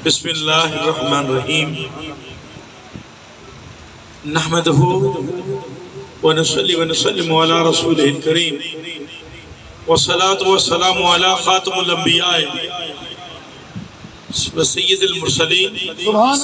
بسم اللہ الرحمن الرحیم نحمدہ ونصلی ونسلم علی رسولہ الکریم والصلاة والسلام علی خاتم الانبیاء وسید المرسلین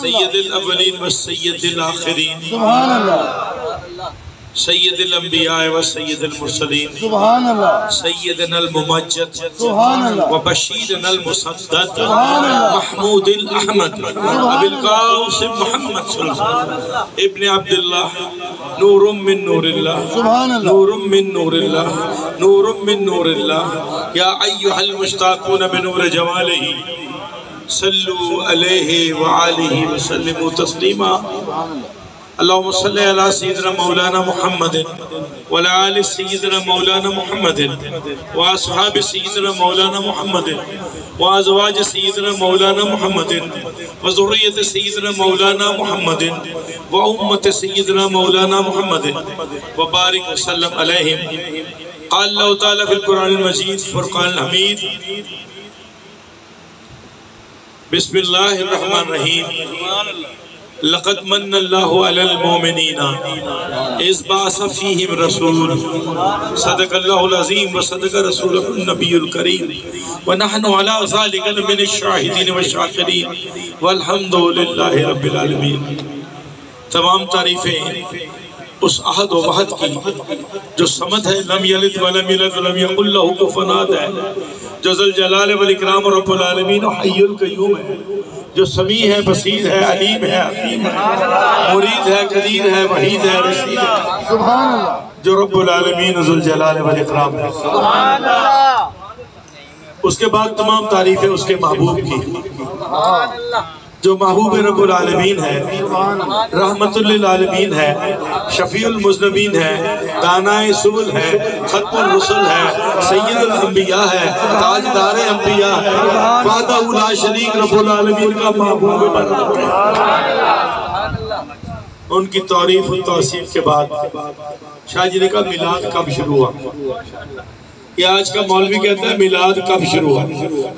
سید الاولین وسید الاخرین سبحان اللہ سید الانبیاء و سید المرسلین سبحان اللہ سیدنا الممجد سبحان اللہ و بشیرنا المسدد سبحان اللہ محمود الاحمد ابی القاسم محمد صلی اللہ علیہ وسلم ابن عبداللہ نور من نور اللہ سبحان اللہ نور من نور اللہ نور من نور اللہ یا ایہا المشتاقون بنور جمالہ صلو علیہ وآلہ وسلم تسلیما اللہم صلی علی سیدنا مولانا محمد وعلی آل سیدنا مولانا محمد واصحاب سیدنا مولانا محمد وازواج سیدنا مولانا محمد وذریت سیدنا مولانا محمد وامت سیدنا مولانا محمد وبارک وسلم علیہم قال اللہ تعالیٰ فی القرآن المجید فرقان الحمید بسم اللہ الرحمن الرحیم لقد من اللہ علی المومنین اذ بعث فیہم رسول صدق اللہ العظیم وصدق رسولہ النبی الکریم ونحن علی ذالک من الشاہدین والشاکرین والحمدللہ رب العالمین۔ تمام تعریفیں اس احد و وحد کی جو صمد ہے، لم یلد ولم یولد ولم یکن لہ کفوا احد ہے، جو ذو الجلال والاکرام رب العالمین حی القیوم ہے، جو سمیع ہے، بصیر ہے، علیم ہے، حکیم ہے، مرید ہے، قدیر ہے، وحید ہے، رشید ہے، سبحان اللہ جو رب العالمین ذو الجلال والاکرام ہے۔ سبحان اللہ اس کے بعد تمام تعریفیں اس کے محبوب کی جو محبوب رب العالمین ہے، رحمت للعالمین ہے، شفیع المذنبین ہے، دانائے سبل ہے، ختم الرسل ہے، سید الانبیاء ہے، تاجدار انبیاء ہے، وحدہ لا شریک رب العالمین کا محبوب برحمت ہے۔ ان کی تعریف و توصیف کے بعد شاہ جی نے کہا میلاد کب شروع ہوا؟ یہ آج کا مولوی کہتا ہے میلاد کب شروع ہوا؟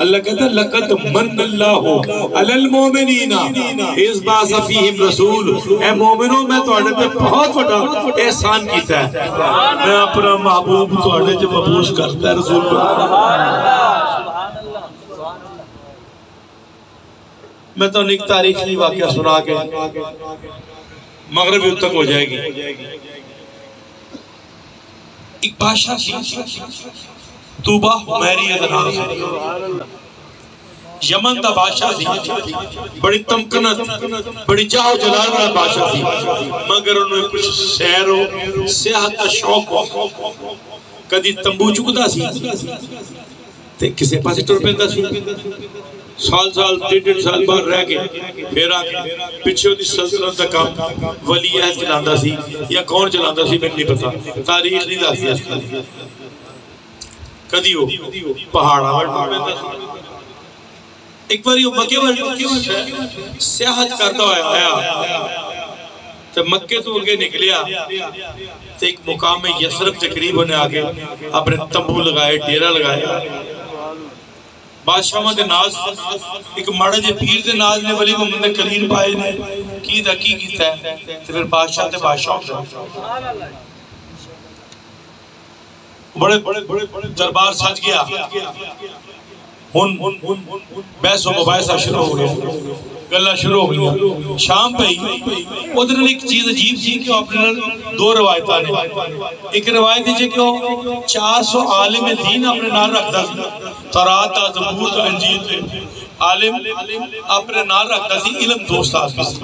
اللہ کہتا ہے لقد من اللہ علی المومنین اذ بعث فیہم رسول، اے مومنوں میں تواڈے تے بہت بڑا احسان کیتا ہے، میں اپنا محبوب تواڈے تے مبعوث کرتا ہے رسول پر۔ میں تو ایک تاریخی واقعہ سنا کے مغربی تک ہو جائے گی۔ ایک بادشاہ تھی طوبہ حمیری ادنام سے، یمن دا بادشاہ تھی، بڑی تمکنت بڑی جاہ و جلال والا بادشاہ تھی، مگر انہوں کچھ سیر و سیاحت کا شوق ہو، کدی تمبو چکتا سی تے کسے پاسے ٹر پیندا سی، سال ڈیڑھ سال بعد رہ کے پھر آکے پچھے دی سلطنت دا کام ولی عہد چلاندا سی یا کون چلاندا سی میں نہیں پتا، تاریخ نہیں دستی اس کی۔ کدی ہو پہاڑا ایک باری وہ مکے میں سیاحت کرتا آیا تو مکے تو اگے نکلیا تو ایک مقام میں یسرب سے قریب ہونے آگے اپنے تمبو لگائے، ڈیرہ لگائے۔ بادشاہ ماں دے ناز ایک ماڑا جے پیر دے ناز نے ولی محمد نے کلیر پائے نے کی دا کی کیتا ہے تو پھر بادشاہ تے بادشاہ ہوتا ہے۔ بڑے دربار سج گیا، ہن بحث و مباحثہ شروع ہو گیا، گلہ شروع ہو گیا۔ شام پہ ہی ادھر ایک چیز عجیب سی کہ اپنے دو روایت آنے، ایک روایت ہے کہ 400 عالم دین اپنے نال رکھتا سی، تورات تا زبور تا انجیل تے عالم اپنے نال رکھتا سی، علم دوست آسکی سی۔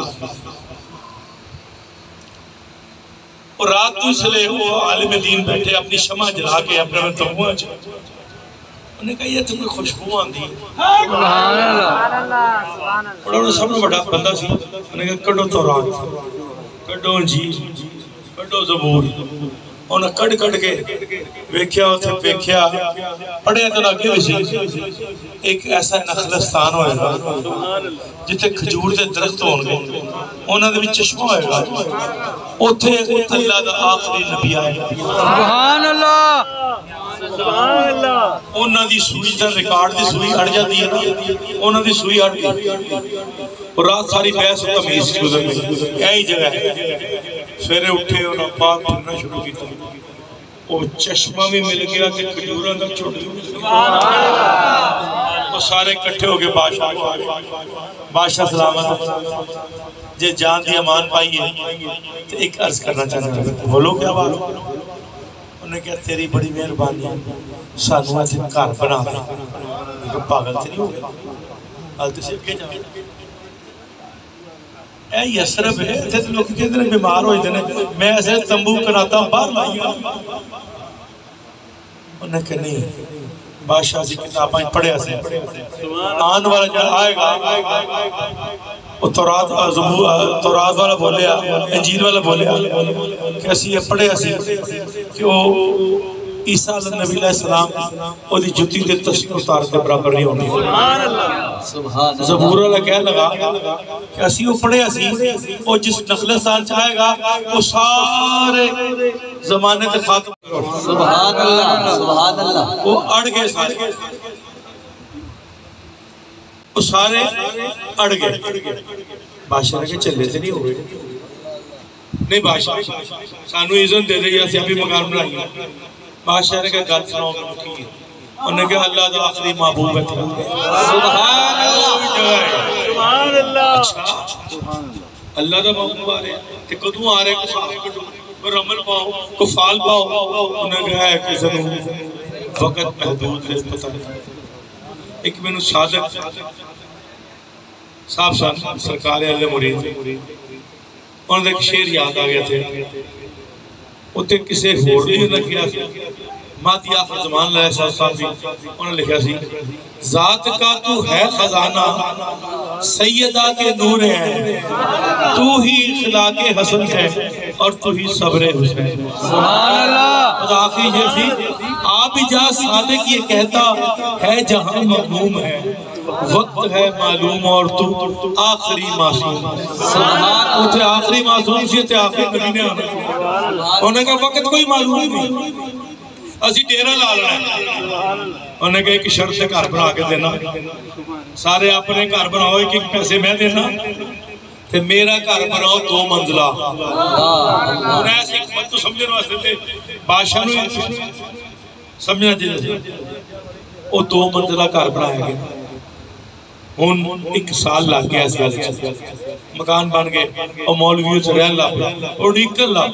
اور رات تو اس لئے وہ عالم دین بیٹھے اپنی شمع جلا کے اپنے میں تمہوں آجا، انہوں نے کہا یہ تمہیں خوشبو آن دی، اور انہوں نے سب نے بڑا بندہ سی، انہوں نے کہا کڑو تورات، کڑو انجیل، کڑو زبور، انہوں نے کڑ کے ویکھیا ہوتے ویکھیا پڑھے تو لگے بھی سی ایک ایسا نخلستان ہوئے گا جتے کھجور دے درخت ہوں گے، انہوں نے بھی چشمہ ہوئے گا، اتھے اللہ دا آخری نبی آئے۔ سبحان اللہ انہاں دی سوئی دا ریکارڈ دی سوئی اڑ جاتی ہے نا، انہاں دی سوئی اڑ گئی اور رات ساری بحث و تمیز گزر گئی. یہی جگہ ہے. سویرے اٹھے اور باہر پھرنا شروع کیا، وہ چشمہ بھی مل گیا کہ کھجوراں دا چھوٹی. وہ سارے کٹھے ہو کے بادشاہ سلامت جے جان دی امان پائی ہے تو ایک عرض کرنا چاہتا ہوں. بولو کیا بات؟ انہوں نے کہا تیری بڑی مہربانی ہے، سانو ایسے گھر بنا دے. پاگل سے نہیں ہو گیا، حالت سے اگے جاؤ. اے یسرب ہے، ایسے تو لوگ کہتے ہیں بیمار ہوئے تھے، میں ایسے تمبو کناتا ہوں باہر لائی. انہوں نے کہا نہیں، بادشاہ جی کتابیں پڑھے ایسے آن والا جب آئے گا وہ تورات والا بولیا، انجیل والا بولیا کہ اسی یہ پڑھے ایسی کہ وہ عیسیٰ علیہ نبی علیہ السلام وہ دی جتی دے تشکر اتار کے برابر نہیں ہونی. زبور والا کہہ لگا کہ اسی وہ پڑھے ایسی وہ جس نخل سال چاہے گا وہ سارے زمانے تے خاتم. سبحان اللہ سبحان اللہ. وہ اڑ گئے سارے، وہ سارے اڑ گئے. بادشاہ نے چلے سے نہیں ہوئے. نہیں بادشاہ سانو اذن دے دے یا سی ابھی مکان بنائی. بادشاہ نے کہا گل سناؤ کی. انہوں نے کہا اللہ دا آخری محبوب ہے. سبحان اللہ. اچھا اللہ دا محبوب آ رہے ہیں کہ کدوں آ رہے کو رمل پاؤ کو فال پاؤ. انہوں نے کہا ہے کہ ضرور وقت محدود ہے پتہ نہیں. ایک میں نے صادق صاحب سرکار اہل مرید انہوں نے ایک شعر یاد آ گیا تھے. اتنے کسے ہور نہیں انہوں نے کیا مادی آخر زمان علیہ السلام بھی انہوں نے لکھا سی ذات کا تو ہے خزانہ سیدہ کے نور ہے، تو ہی اخلاق حسن ہے اور تو ہی صبر حسین. سبحان اللہ. آخری یہ تھی آپ اجاز صادق یہ کہتا ہے جہاں مغموم ہے، وقت ہے معلوم اور تو آخری معصوم. سبحان. اتھے آخری معصوم سی تے آخری نبی نے آنا. انہوں نے کہا وقت کوئی معلوم نہیں، اسی ڈیرہ لا رہا ہے. انہوں نے کہا ایک شرط سے گھر بنا کے دینا، سارے اپنے گھر بناؤ، ایک پیسے میں دینا تے میرا گھر بناؤ 2 منزلہ. انہیں ایسے حکمت تو سمجھنے واسطے تھے بادشاہ نے سمجھنا چاہیے. وہ 2 منزلہ گھر بنایا گیا. ان 1 سال لگ گیا اس گل مکان بن گئے اور مولویوں سے رہن لگ اور نکل لگ.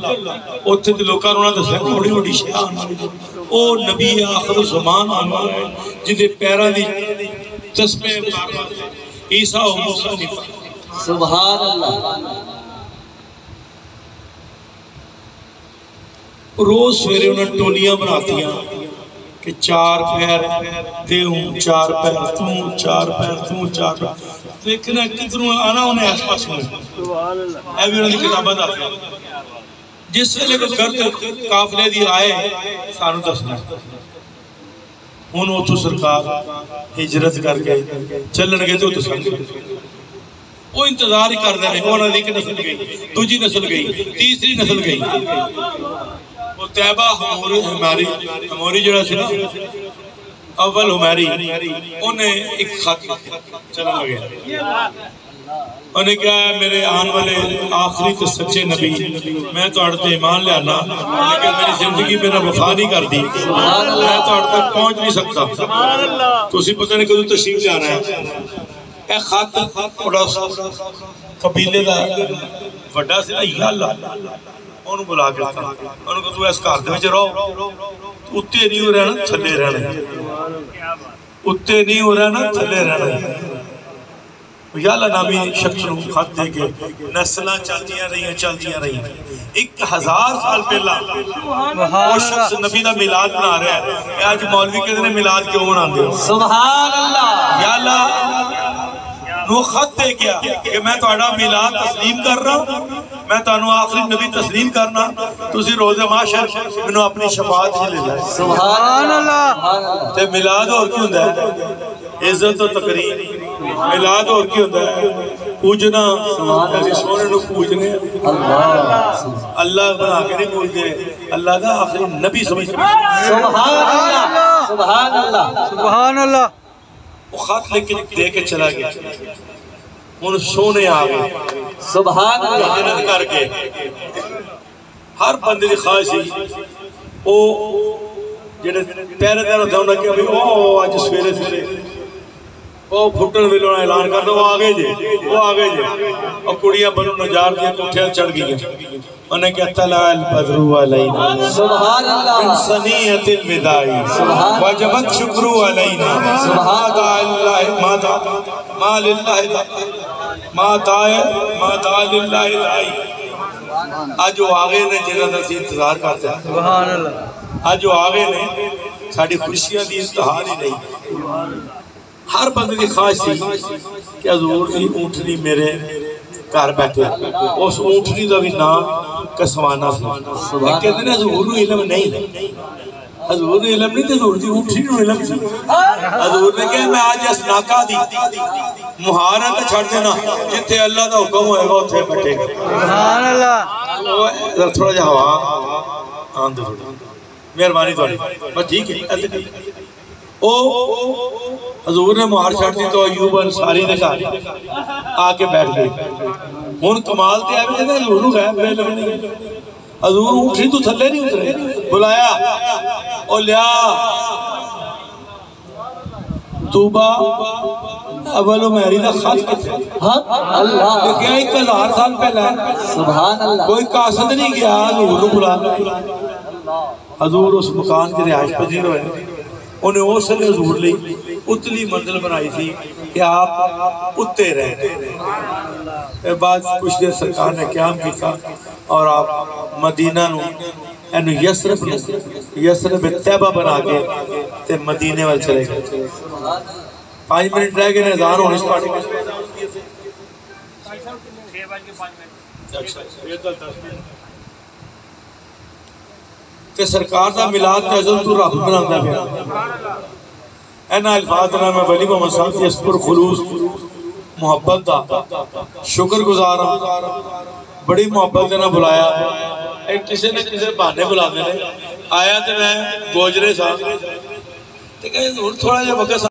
اتنے تو لوگوں نے دسیا بڑی بڑی شان او نبی آخر زمان آنے والا ہے جنہیں پیرا دی چشمے عیسیٰ و موسیٰ نہیں پایا. سبحان اللہ. روز سویرے انہیں ٹولیاں بناتی ہیں کہ 4 پیر دیوں 4 پیر توں 4 پیر توں 4 پیر. لیکن کتنوں آنا انہیں ایس پاس میں اے بھی انہوں نے کتابہ دا جس سے لے کر گرد کافلے دی آئے سانو دسنا. انہوں تو سرکار ہجرت کر کے چلن گئے تو سنگ وہ انتظار ہی کر رہے ہیں. وہ نبی کی نسل گئی، دوسری نسل گئی، تیسری نسل گئی. وہ طیبہ ہموری جڑا سی نا اول ہماری انہیں ایک خط چلن لگے. انہیں کہا ہے میرے آن والے آخری تو سچے نبی میں تو اڑتے ایمان لے آنا لیکن میری زندگی میرا وفا نہیں کر دی، میں تو اڑ تک پہنچ نہیں سکتا. تو اسی پتہ نہیں کدھوں تشریف لے آنا ہے. اے خط بڑا قبیلے دا وڈا سی نا یا اللہ انہوں بلا کے تھا. انہوں کو تو اس گھر دے وچ رہو، اتے نہیں ہو رہنا تھلے رہنا، اتے نہیں ہو رہنا تھلے رہنا. یا اللہ نامی شخص نو خط دے کے نسلیں چلدیاں رہی. 1000 سال پہلا وہ شخص نبی دا میلاد بنا رہا ہے. آج مولوی کہتے ہیں میلاد کیوں بناندے ہو؟ سبحان اللہ. یا اللہ نو خط دے گیا کہ میں تہاڈا میلاد تسلیم کر رہا ہوں، میں تانوں آخری نبی تسلیم کرنا، تسی روز معاشر منو اپنی شفاعت ہی لے لائے. سبحان اللہ. تے میلاد اور کیوں ہوندا ہے؟ عزت و تقریم. میلاد اور کیوں ہوندا ہے؟ پوجنا. سونے نو پوجنے اللہ بنا کے نہیں پوجتے، اللہ دا آخری نبی سمجھ. سبحان اللہ. سبحان اللہ سبحان اللہ وہ خط دے کے چلا گیا ان سونے آگئے سبحان اللہ محنت کر کے ہر بندے دی خواہش ہی وہ جنہیں پہلے دن ہوتا ہونا کہ ابھی آج سویرے سویرے وہ پھٹن ویلوں اعلان کرتا وہ آگے جے اور کڑیاں بنو نجار دیا کٹھیاں چڑھ گئی انہیں کہ طلع البدر علینا سبحان اللہ من سنیت الوداعی وجبت شکر علینا ما دعا للہ دائی آج وہ آگے نے جنہاں سے انتظار کرتے ہیں سبحان اللہ آج وہ آگے نے ساڑھی خوشیاں دی انتہا نہیں رہی ہر بندے کی خواہش تھی کہ حضور دی اونٹنی میرے گھر بیٹھے اس اونٹنی دا بھی نام کسوانا تھا کہتے ہیں حضور نو علم نہیں حضور نو علم نہیں تھے حضور دی اونٹنی نو علم تھی حضور نے کہا میں آج اس ناکا دی مہارت چھڑ دینا جتے اللہ دا حکم ہوئے گا اتھے بیٹھے گا سبحان اللہ تھوڑا جا ہوا آندھ تھوڑا مہربانی تھوڑی بس ٹھیک ہے حضور نے مہار چھڑ دی تو ایوب انصاری نے کہا آ کے بیٹھ گئی ہون کمال تے آئے ہیں حضور نو غیب رہے لگنے حضور اٹھی تو تھلے نہیں اترے بلایا اور لیا توبہ اولو میری دا خط کتے اللہ لیکن 1000 سال پہلے سبحان اللہ کوئی قاصد نہیں گیا حضور نو بلا حضور اس مکان کے رہائش پذیر ہوئے انہیں وہ سنے حضور لی اتلی منزل بنائی تھی کہ آپ اتے رہے بعد کچھ دیر سرکار نے قیام کیا اور آپ مدینہ نو یسرب تیبہ بنا کے تے مدینے وال چلے گئے 5 منٹ رہ گئے نظار ہونے سے پاڑے کہ سرکار دا ملاد تیزل تو رب بناتا گیا اینا الفاظ میں ولی محمد صاحب کی اس پر خلوص محبت دا شکر گزارا بڑی محبت دینا بلایا ایک کسی نے کسی بہانے بلا دینے آیا تو میں گوجرے صاحب تھوڑا جا وقت